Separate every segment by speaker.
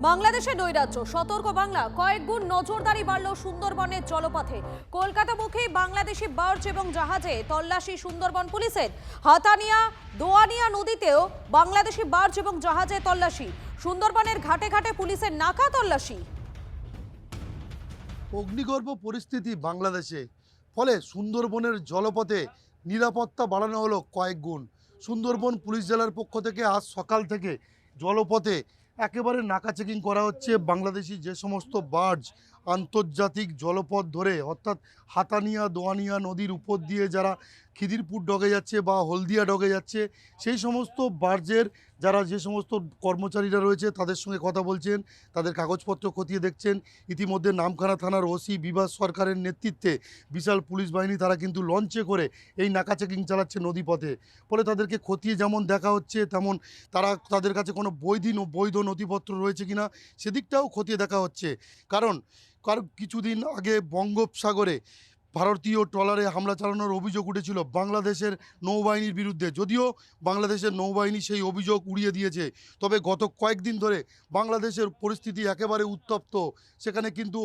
Speaker 1: বাংলাদেশে নৈরাজ্য সতর্ক বাংলা, কয়েক গুণ নজরদারি বাড়ল সুন্দরবনের জলপথে। কলকাতামুখী বাংলাদেশি বার্জ এবং জাহাজে তল্লাশি সুন্দরবন পুলিশের। হাতানিয়া দোয়ানিয়া নদীতেও বাংলাদেশি বার্জ এবং জাহাজে তল্লাশি। সুন্দরবনের ঘাটে ঘাটে পুলিশের নাকা তল্লাশি।
Speaker 2: অগ্নিগর্ভ পরিস্থিতি বাংলাদেশে, ফলে সুন্দরবনের জলপথে নিরাপত্তা বাড়ানো হলো কয়েক গুণ। সুন্দরবন পুলিশ জেলার পক্ষ থেকে আজ সকাল থেকে জলপথে একেবারে নাকা চেকিং করা হচ্ছে। বাংলাদেশি যে সমস্ত বার্জ আন্তর্জাতিক জলপথ ধরে অর্থাৎ হাতানিয়া দোয়ানিয়া নদীর উপর দিয়ে যারা খিদিরপুর ডগে যাচ্ছে বা হলদিয়া ডগে যাচ্ছে, সেই সমস্ত বার্জের যারা যে সমস্ত কর্মচারীরা রয়েছে তাদের সঙ্গে কথা বলছেন, তাদের কাগজপত্র খতিয়ে দেখছেন। ইতিমধ্যে নামখানা থানার ওসি বিভাস সরকারের নেতৃত্বে বিশাল পুলিশ বাহিনী তারা কিন্তু লঞ্চে করে এই নাকা চেকিং চালাচ্ছে নদীপথে। ফলে তাদেরকে খতিয়ে যেমন দেখা হচ্ছে, তেমন তাদের কাছে কোনো বৈধ নথিপত্র রয়েছে কিনা সেদিকটাও খতিয়ে দেখা হচ্ছে। কারণ কিছুদিন আগে বঙ্গোপসাগরে ভারতীয় ট্রলারে হামলা চালানোর অভিযোগ উঠেছিল বাংলাদেশের নৌবাহিনীর বিরুদ্ধে। যদিও বাংলাদেশের নৌবাহিনী সেই অভিযোগ উড়িয়ে দিয়েছে, তবে গত কয়েকদিন ধরে বাংলাদেশের পরিস্থিতি একেবারে উত্তপ্ত। সেখানে কিন্তু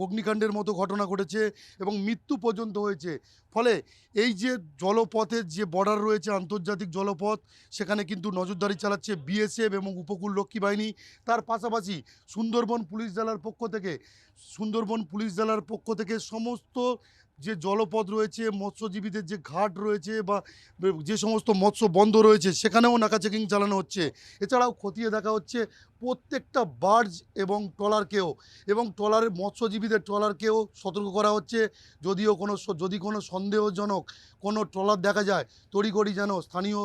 Speaker 2: অগ্নিকাণ্ডের মতো ঘটনা ঘটেছে এবং মৃত্যু পর্যন্ত হয়েছে। ফলে এই যে জলপথের যে বর্ডার রয়েছে আন্তর্জাতিক জলপথ, সেখানে কিন্তু নজরদারি চালাচ্ছে বিএসএফ এবং উপকূলরক্ষী বাহিনী। তার পাশাপাশি সুন্দরবন পুলিশ জেলার পক্ষ থেকে সমস্ত যে জলপথ রয়েছে, মৎস্যজীবীদের যে ঘাট রয়েছে বা যে সমস্ত মৎস্য বন্দর রয়েছে সেখানেও নাকা চেকিং চালানো হচ্ছে। এছাড়াও খতিয়ে দেখা হচ্ছে প্রত্যেকটা বার্জ এবং ট্রলারকেও, এবং মৎস্যজীবীদের ট্রলারকেও সতর্ক করা হচ্ছে। যদি কোনো সন্দেহজনক কোনো ট্রলার দেখা যায় তড়িঘড়ি যেন স্থানীয়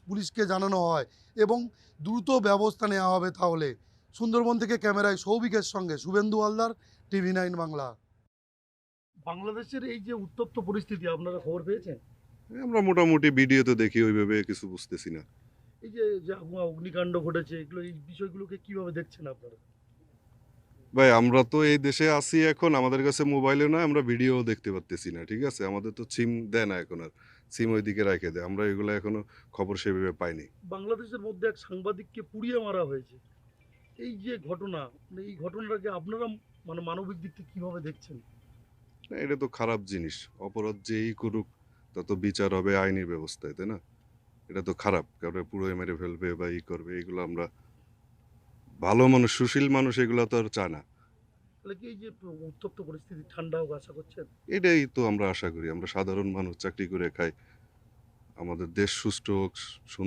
Speaker 2: পুলিশকে জানানো হয় এবং দ্রুত ব্যবস্থা নেওয়া হবে। তাহলে সুন্দরবন থেকে ক্যামেরায় সৌভিকের সঙ্গে শুভেন্দু হালদার, TV9 বাংলা। বাংলাদেশের এই যে উত্তপ্ত পরিস্থিতি আপনারা খবর পেয়েছেন?
Speaker 3: আমরা মোটামুটি ভিডিওতে দেখি, ওইভাবে কিছু বুঝতেছি না।
Speaker 2: এই যে অগ্নিকাণ্ড ঘটেছে, এই বিষয়গুলোকে কিভাবে দেখছেন আপনারা?
Speaker 3: ভাই, আমরা তো এই দেশে আছি এখন, আমাদের কাছে মোবাইলও না, আমরা ভিডিও দেখতে পারতেছি না। ঠিক আছে, আমাদের তো সিম দেয় না এখন, আর সিম ওইদিকে রেখে দেয়, আমরা এগুলো এখনো খবর সেভাবে পাইনি।
Speaker 2: বাংলাদেশের মধ্যে এক সাংবাদিককে পুড়িয়ে মারা হয়েছে, এই যে ঘটনা, এই ঘটনাটাকে আপনারা মানবিক দিক থেকে কিভাবে দেখছেন?
Speaker 3: না, এটা তো খারাপ জিনিস। অপরাধ যেই করুক তা তো বিচার হবে আইনি ব্যবস্থায়, তাই না? এটা তো খারাপ, কারণ পুরো মেরে ফেলবে বা করবে, এগুলো আমরা ভালো মানুষ, সুশীল মানুষ এগুলো তো আর চায় না।
Speaker 2: তাহলে কি এই যে উত্তপ্ত পরিস্থিতি ঠান্ডা হোক আশা করছেন?
Speaker 3: এটাই তো আমরা আশা করি। আমরা সাধারণ মানুষ, চাকরি করে খাই, আমাদের দেশ সুষ্ঠু হোক, সুন্দর